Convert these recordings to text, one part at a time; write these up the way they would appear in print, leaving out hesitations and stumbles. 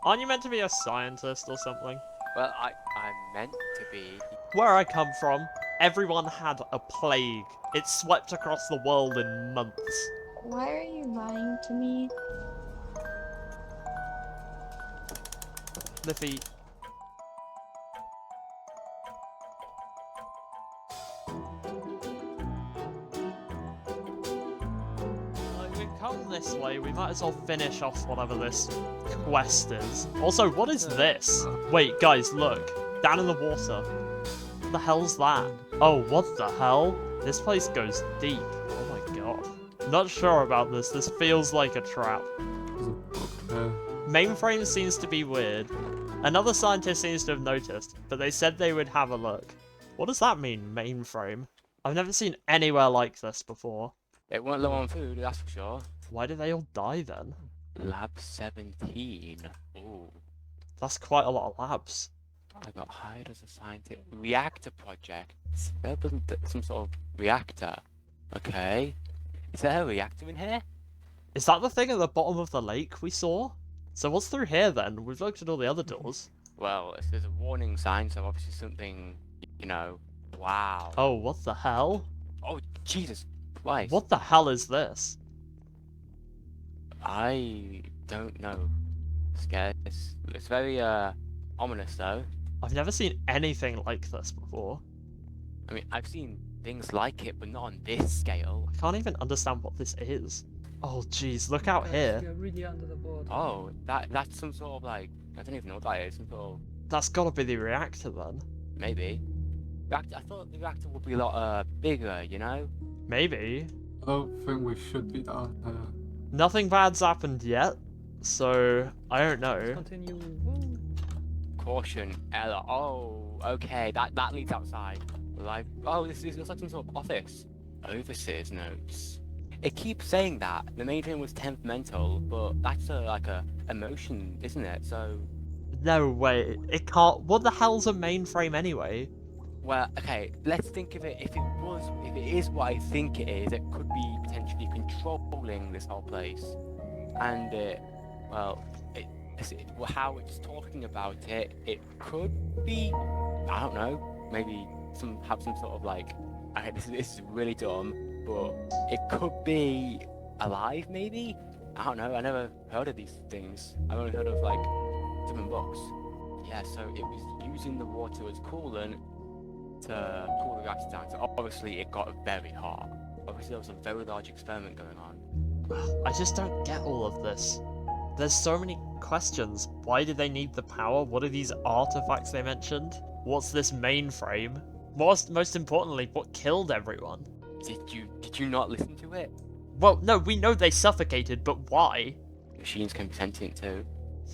Aren't you meant to be a scientist or something? Well, I'm meant to be. Where I come from, everyone had a plague. It swept across the world in months. Why are you lying to me? Liffy, we've come this way, we might as well finish off whatever this quest is. Also, what is this? Wait, guys, look. Down in the water. What the hell's that? Oh, what the hell? This place goes deep. Oh my god. Not sure about this. This feels like a trap. Mainframe seems to be weird. Another scientist seems to have noticed, but they said they would have a look. What does that mean, mainframe? I've never seen anywhere like this before. It weren't low on food, that's for sure. Why did they all die then? Lab 17. Ooh. That's quite a lot of labs. I got hired as a scientist. Reactor project. They're building some sort of reactor. Okay. Is there a reactor in here? Is that the thing at the bottom of the lake we saw? So what's through here then? We've looked at all the other doors. Well, there's a warning sign, so obviously something, you know. Wow. Oh, what the hell? Oh, Jesus Christ. What the hell is this? I don't know. Scared. It's very, ominous, though. I've never seen anything like this before. I mean, I've seen things like it, but not on this scale. I can't even understand what this is. Oh, jeez, look out here. You're really under the board. Oh, that's some sort of, like, I don't even know what that is. Some sort of, That's gotta be the reactor then. maybe. Reactor, I thought the reactor would be a lot, bigger, you know? Maybe. I don't think we should be down here. Nothing bad's happened yet, so I don't know. Continue. Woo. Caution, Ella. Oh, okay, that leads outside. Like, oh, this looks like some sort of office. Overseer's notes. It keeps saying that the mainframe was 10th mental, but that's like a emotion, isn't it? So, No way, it can't. What the hell's a mainframe anyway? well, okay, let's think of it. If it is what I think it is, it could be potentially controlling this whole place, and how it's talking about it, it could be, I don't know, maybe have some sort of like, okay, this is really dumb, but it could be alive, maybe? I don't know, I never heard of these things. I've only heard of like different books. Yeah, so it was using the water as coolant to cool the reactor down. So obviously it got very hot. Obviously there was a very large experiment going on. I just don't get all of this. There's so many questions. Why did they need the power? What are these artifacts they mentioned? What's this mainframe? Most importantly, what killed everyone? Did you not listen to it? Well, no, we know they suffocated, but why? Machines can be sentient too.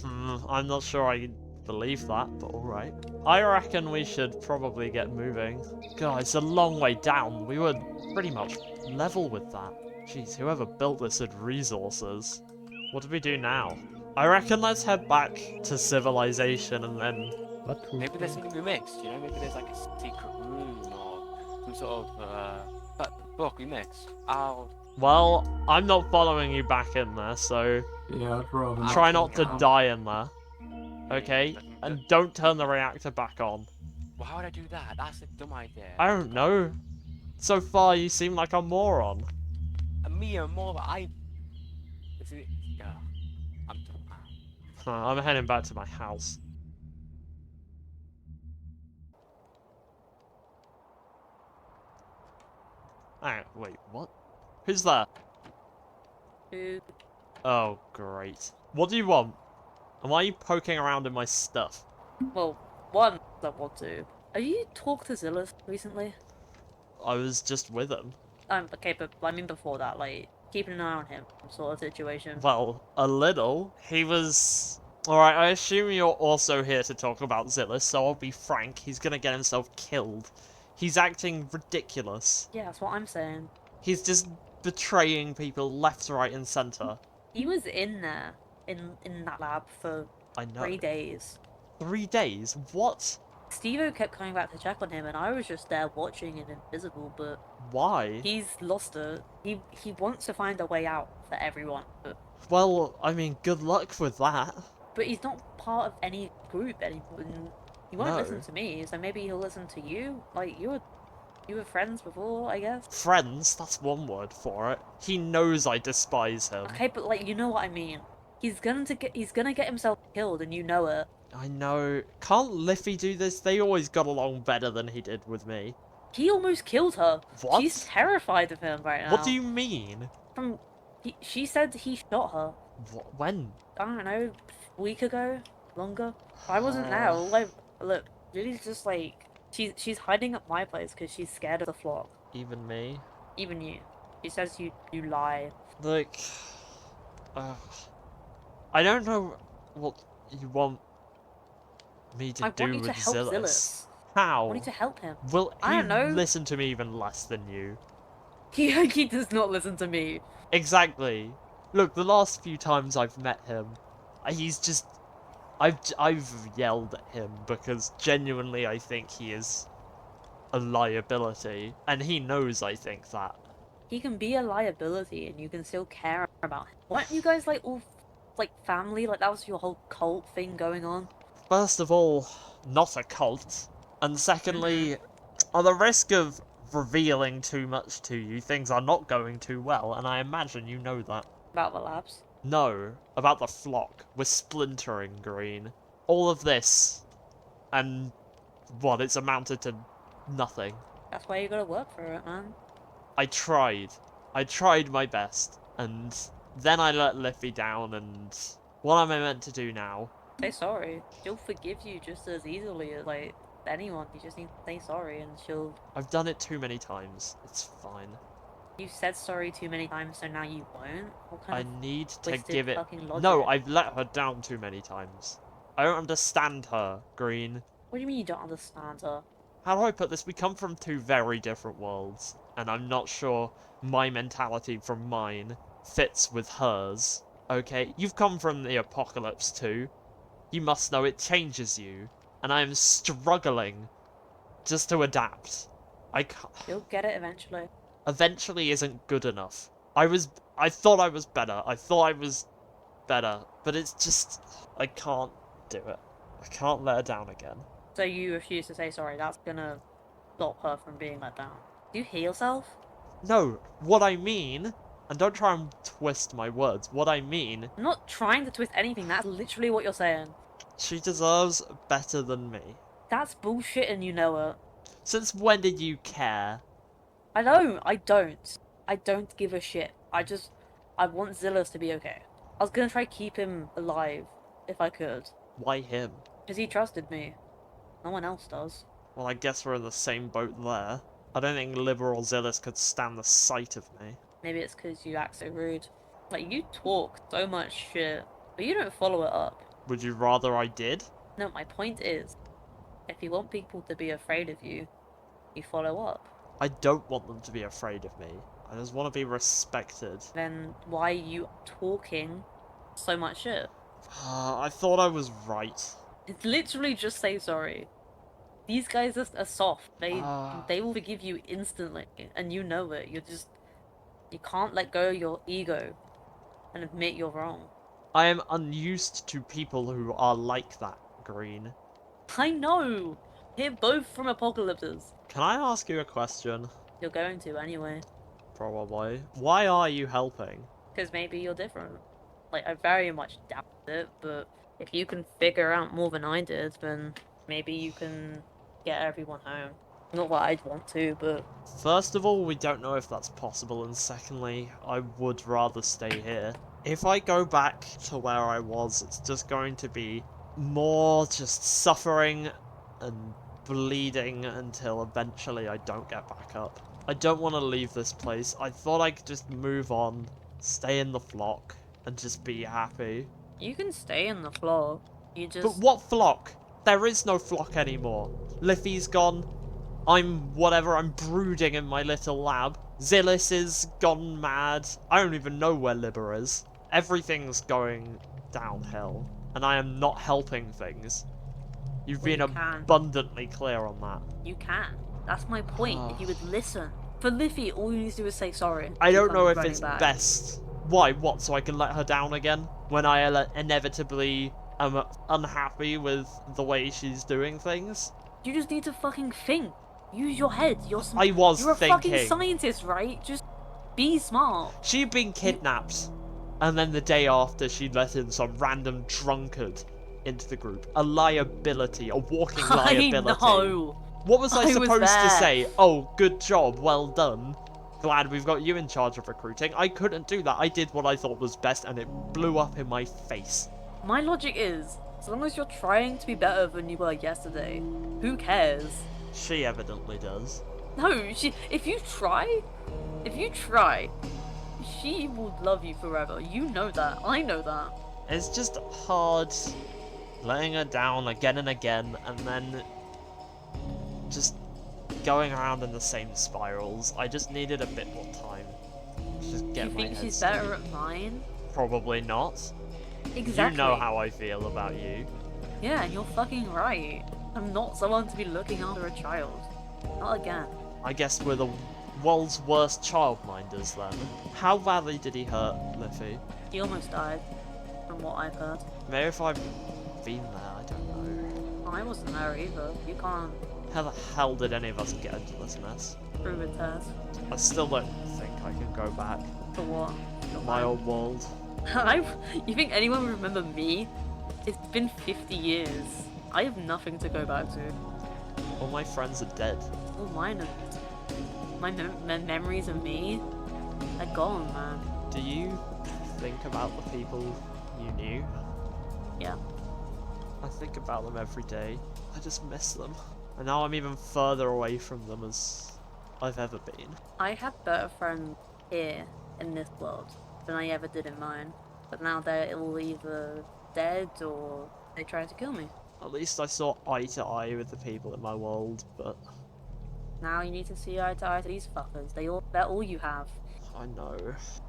I'm not sure I believe that, but alright. I reckon we should probably get moving. God, it's a long way down. We were pretty much level with that. Jeez, whoever built this had resources. What do we do now? I reckon let's head back to civilization and then... Maybe there's something we missed, you know? Maybe there's like a secret room or some sort of book we missed. Well, I'm not following you back in there, so Yeah, I'd rather try not to now. die in there. Okay? And don't turn the reactor back on. Why would I do that? That's a dumb idea. I don't know. So far, you seem like a moron. Me and more, yeah, I'm done. I'm heading back to my house. Wait, what? Who's there? Who? Oh, great. What do you want? And why are you poking around in my stuff? Well, one, I want to. Have you talked to Xillis recently? I was just with him. Okay, but I mean before that, like, keeping an eye on him, sort of situation. Well, a little. He was... Alright, I assume you're also here to talk about Xillis, so I'll be frank, he's gonna get himself killed. He's acting ridiculous. Yeah, that's what I'm saying. He's just betraying people left, right, and centre. He was in there, in that lab for I know. 3 days. 3 days? What? Steve-O kept coming back to check on him, and I was just there watching and invisible, but Why? he's lost it. He wants to find a way out for everyone, but Well, I mean, good luck with that. he's not part of any group anymore. And he won't listen No. to me, so maybe he'll listen to you. Like, you were friends before, I guess. Friends, that's one word for it. He knows I despise him. Okay, but like, you know what I mean. He's gonna get himself killed, and you know it. I know. Can't Liffy do this? They always got along better than he did with me. He almost killed her. What? She's terrified of him right now. What do you mean? She said he shot her. When? I don't know, a week ago, longer. I wasn't there. Like, look, Lily's just like she's hiding at my place because she's scared of the flock. Even me? Even you. She says you lie. Like, I don't know what you want me to I do want you with to help Xillis. Xillis. How? I want you to help him. Will I he don't know. listen to me even less than you? He does not listen to me. Exactly. Look, the last few times I've met him, he's just... I've yelled at him because genuinely I think he is a liability. And he knows I think that. He can be a liability, and you can still care about him. Weren't you guys like all like family? Like that was your whole cult thing going on. First of all, not a cult. And secondly, on the risk of revealing too much to you, things are not going too well, and I imagine you know that. About the labs. No, about the flock. We're splintering, Green. All of this, and what, it's amounted to nothing. That's why you gotta work for it, man. I tried. I tried my best, and then I let Liffy down, and what am I meant to do now? Say sorry. She'll forgive you just as easily as like anyone. You just need to say sorry, and she'll. I've done it too many times. It's fine. You said sorry too many times, so now you won't. What I kind of need to twisted give it... fucking logic? No, I've let her down too many times. I don't understand her, Green. What do you mean you don't understand her? How do I put this? We come from two very different worlds, and I'm not sure my mentality from mine fits with hers. Okay, you've come from the apocalypse too. You must know it changes you, and I am struggling just to adapt. I can't... You'll get it eventually. Eventually isn't good enough. I thought I was better. I thought I was better, but it's just... I can't do it. I can't let her down again. So you refuse to say sorry. That's gonna stop her from being let down. Do you hear yourself? No, what I mean, and don't try and twist my words, what I mean, I'm not trying to twist anything. That's literally what you're saying. she deserves better than me. That's bullshit, and you know it. Since when did you care? I don't. I don't give a shit. I want Xillis to be okay. I was gonna try to keep him alive, if I could. Why him? Because he trusted me. No one else does. Well, I guess we're in the same boat there. I don't think liberal Xillis could stand the sight of me. Maybe it's because you act so rude. Like, you talk so much shit, but you don't follow it up. Would you rather I did? No, my point is, if you want people to be afraid of you, you follow up. I don't want them to be afraid of me. I just want to be respected. Then why are you talking so much shit? I thought I was right. It's literally just say sorry. These guys are soft. They will forgive you instantly, and you know it. You can't let go of your ego and admit you're wrong. I am unused to people who are like that, Green. I know! You're both from apocalypses. Can I ask you a question? You're going to anyway. Probably. Why are you helping? Because maybe you're different. Like, I very much doubt it, but if you can figure out more than I did, then maybe you can get everyone home. Not that I'd want to, but... First of all, we don't know if that's possible, and secondly, I would rather stay here. If I go back to where I was, it's just going to be more just suffering and bleeding until eventually I don't get back up. I don't want to leave this place. I thought I could just move on, stay in the flock, and just be happy. You can stay in the floor. You just... But what flock? There is no flock anymore. Liffy's gone. I'm whatever, I'm brooding in my little lab. Xillis is gone mad. I don't even know where Libber is. Everything's going downhill, and I am not helping things. You've Well, been you can. abundantly clear on that. You can. That's my point. If you would listen. For Liffy, all you need to do is say sorry. I don't She know comes if running it's back. best. Why? What? So I can let her down again? When I inevitably am unhappy with the way she's doing things. You just need to fucking think. Use your head. You're I was You're a thinking. fucking scientist, right? Just be smart. She'd been kidnapped, and then the day after she let in some random drunkard into the group. A liability, a walking liability. I know. What was I I was supposed to there. say? Oh, good job, well done. Glad we've got you in charge of recruiting. I couldn't do that. I did what I thought was best, and it blew up in my face. My logic is, as long as you're trying to be better than you were yesterday, who cares? She evidently does. No, if you try, she will love you forever. You know that. I know that. It's just hard letting her down again and again, and then just going around in the same spirals. I just needed a bit more time to just Do get you my think head she's straight. better at mine? Probably not. Exactly. You know how I feel about you. Yeah, and you're fucking right. I'm not someone to be looking after a child. Not again. I guess we're the world's worst childminders then. How badly did he hurt Liffy? He almost died, from what I've heard. Maybe if I've been there, I don't know. I wasn't there either. You can't How the hell did any of us get into this mess? prove it, Tess. I still don't think I can go back For what? to my old world. You think anyone would remember me? It's been 50 years. I have nothing to go back to. All my friends are dead. All mine are... My memories of me? They're gone, man. Do you think about the people you knew? Yeah. I think about them every day. I just miss them. And now I'm even further away from them as I've ever been. I had better friends here, in this world, than I ever did in mine. But now they're all either dead or they tried to kill me. At least I saw eye to eye with the people in my world, but Now you need to see eye to eye to these fuckers. They're all you have. I know.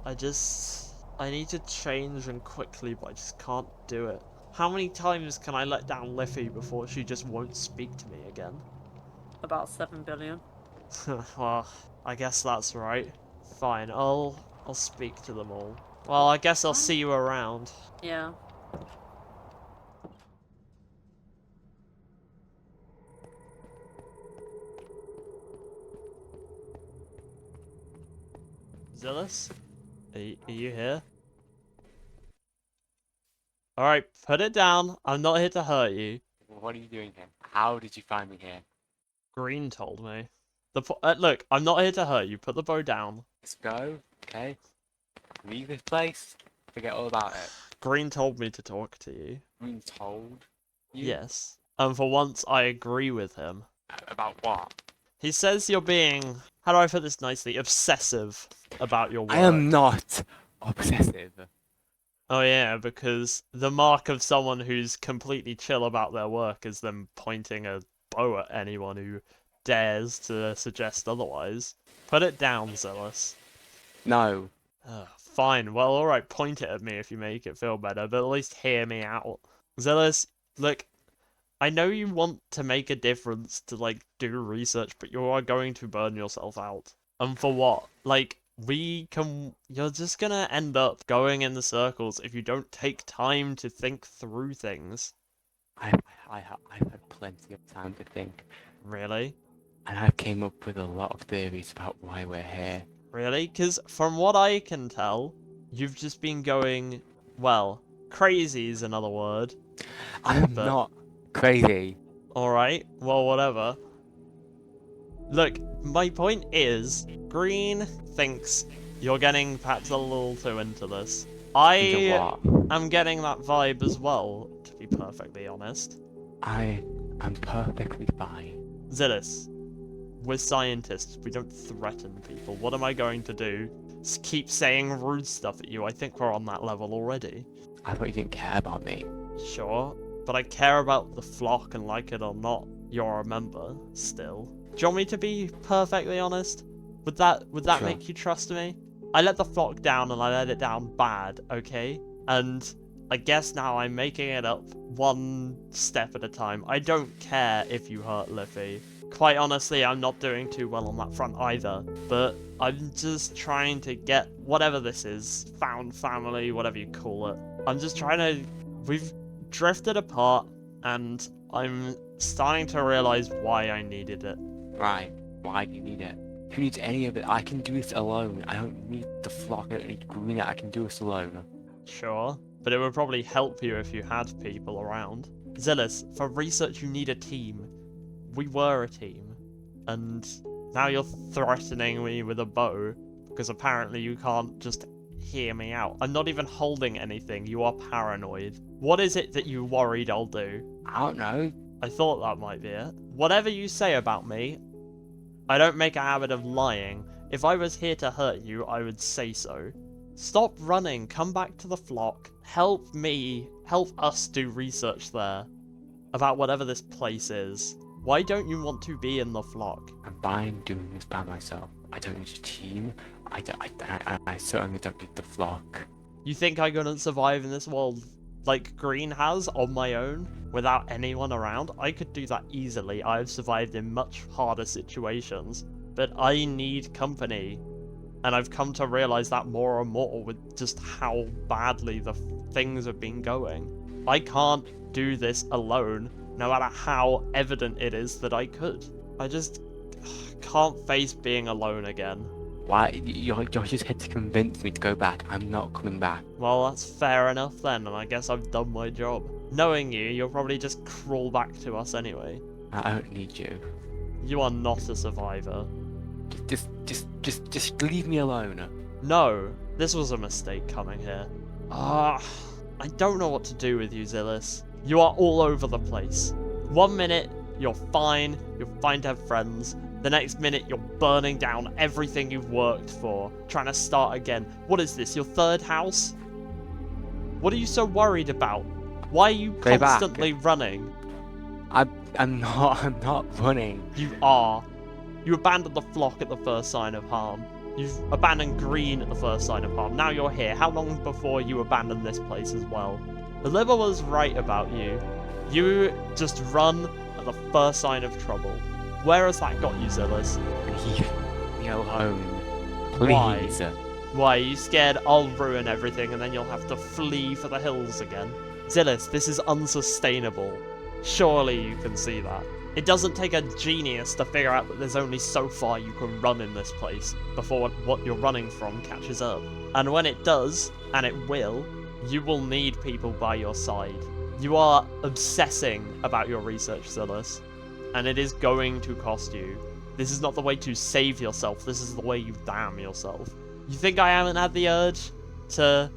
I need to change and quickly, but I just can't do it. How many times can I let down Liffy before she just won't speak to me again? About 7 billion. Well, I guess that's right. Fine, I'll speak to them all. Well, I guess I'll see you around. Yeah. Xillis? Are you here? Alright, put it down. I'm not here to hurt you. What are you doing here? How did you find me here? Green told me. Look, I'm not here to hurt you. Put the bow down. Let's go, okay? Leave this place. Forget all about it. Green told me to talk to you. Being told you Yes. And for once, I agree with him. about what? He says you're being, how do I put this nicely, obsessive about your work. I am not obsessive. Oh yeah, because the mark of someone who's completely chill about their work is them pointing a bow at anyone who dares to suggest otherwise. Put it down, Xillis. No. Fine, well alright, point it at me if you make it feel better, but at least hear me out. Xillis, look, I know you want to make a difference to, like, do research, but you are going to burn yourself out. And for what? Like, you're just gonna end up going in the circles if you don't take time to think through things. I've had plenty of time to think. Really? And I've came up with a lot of theories about why we're here. Really? Because from what I can tell, you've just been going, well, crazy is another word. I'm But- not crazy. Alright, well, whatever. Look, my point is, Green thinks you're getting perhaps a little too into this. Into I what? am getting that vibe as well, to be perfectly honest. I am perfectly fine. Xillis, we're scientists, we don't threaten people. What am I going to do? Just keep saying rude stuff at you? I think we're on that level already. I thought you didn't care about me. Sure, but I care about the flock, and like it or not, you're a member, still. Do you want me to be perfectly honest? Would that Sure. make you trust me? I let the flock down, and I let it down bad, okay? And I guess now I'm making it up one step at a time. I don't care if you hurt Liffy. Quite honestly, I'm not doing too well on that front either, but I'm just trying to get whatever this is, found family, whatever you call it. I'm just trying to... We've drifted apart, and I'm starting to realize why I needed it. Right. Why do you need it? Who needs any of it? I can do this alone. I don't need the flock. I don't need green. I can do this alone. Sure, but it would probably help you if you had people around. Xillis, for research you need a team. We were a team. And now you're threatening me with a bow, because apparently you can't just hear me out. I'm not even holding anything, you are paranoid. What is it that you worried I'll do? I don't know. I thought that might be it. Whatever you say about me, I don't make a habit of lying. If I was here to hurt you, I would say so. Stop running, come back to the flock. Help me, help us do research there. About whatever this place is. Why don't you want to be in the flock? I'm fine doing this by myself. I don't need a team. I certainly don't need the flock. You think I couldn't survive in this world like Green has on my own without anyone around? I could do that easily. I've survived in much harder situations, but I need company. And I've come to realize that more and more with just how badly the things have been going. I can't do this alone, no matter how evident it is that I could. I just can't face being alone again. Why? You're just here to convince me to go back. I'm not coming back. Well, that's fair enough then, and I guess I've done my job. Knowing you, you'll probably just crawl back to us anyway. I don't need you. You are not a survivor. Just leave me alone. No, this was a mistake coming here. I don't know what to do with you, Xillis. You are all over the place. 1 minute, you're fine to have friends. The next minute, you're burning down everything you've worked for, trying to start again. What is this, your third house? What are you so worried about? Why are you Go back. constantly running? I'm not running. You are. You abandoned the flock at the first sign of harm. You've abandoned Green at the first sign of harm. Now you're here. How long before you abandoned this place as well? Oliver was right about you. You just run at the first sign of trouble. Where has that got you, Xillis? Leave me alone. Why? Please. Why, are you scared I'll ruin everything and then you'll have to flee for the hills again? Xillis, this is unsustainable. Surely you can see that. It doesn't take a genius to figure out that there's only so far you can run in this place before what you're running from catches up. And when it does, and it will, you will need people by your side. You are obsessing about your research, Xillis, and it is going to cost you. This is not the way to save yourself, this is the way you damn yourself. You think I haven't had the urge to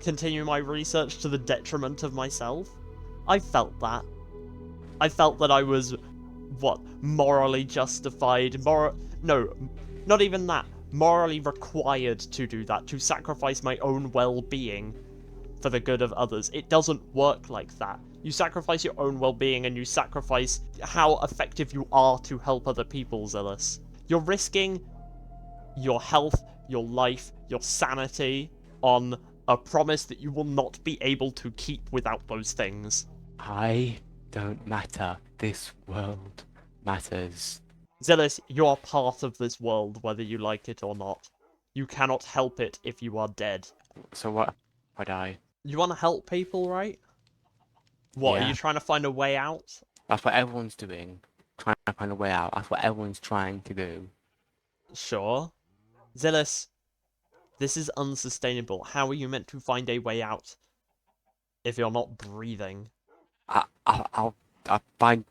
continue my research to the detriment of myself? I felt that. I felt that I was, morally justified, no, not even that, morally required to do that, to sacrifice my own well-being for the good of others. It doesn't work like that. You sacrifice your own well-being and you sacrifice how effective you are to help other people, Xillis. You're risking your health, your life, your sanity on a promise that you will not be able to keep without those things. I don't matter. This world matters. Xillis, you are part of this world, whether you like it or not. You cannot help it if you are dead. So what? I die. You want to help people, right? What, are Yeah. you trying to find a way out? That's what everyone's doing. Trying to find a way out. That's what everyone's trying to do. Sure. Xillis, this is unsustainable. How are you meant to find a way out if you're not breathing? I'll find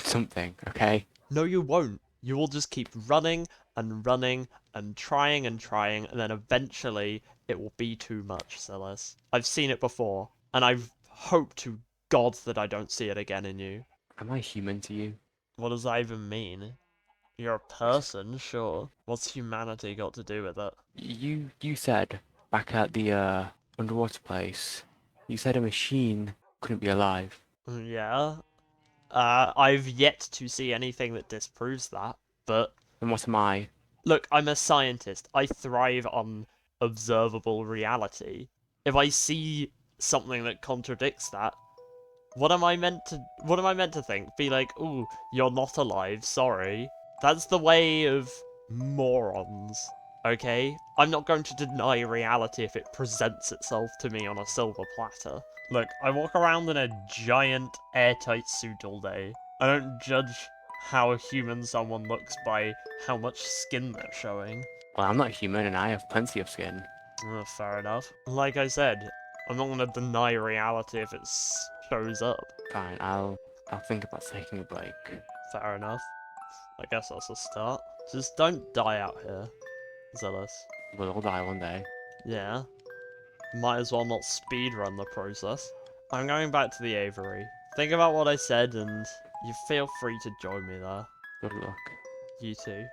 something. Okay. No, you won't. You will just keep running and running and trying, and then eventually it will be too much, Xillis. I've seen it before, and I've hoped to God that I don't see it again in you. Am I human to you? What does that even mean? You're a person, sure. What's humanity got to do with it? You said back at the underwater place. You said a machine couldn't be alive. Yeah. I've yet to see anything that disproves that, but... Then what am I? Look, I'm a scientist. I thrive on observable reality. If I see something that contradicts that, what am I meant to think? Be like, ooh, you're not alive, sorry. That's the way of morons. okay? I'm not going to deny reality if it presents itself to me on a silver platter. Look, I walk around in a giant airtight suit all day. I don't judge how human someone looks by how much skin they're showing. Well, I'm not human and I have plenty of skin. Fair enough. Like I said, I'm not gonna deny reality if it shows up. Fine, I'll think about taking a break. Fair enough. I guess that's a start. Just don't die out here, Xillis. We'll all die one day. Yeah. Might as well not speedrun the process. I'm going back to the aviary. Think about what I said and you feel free to join me there. Good luck. You too.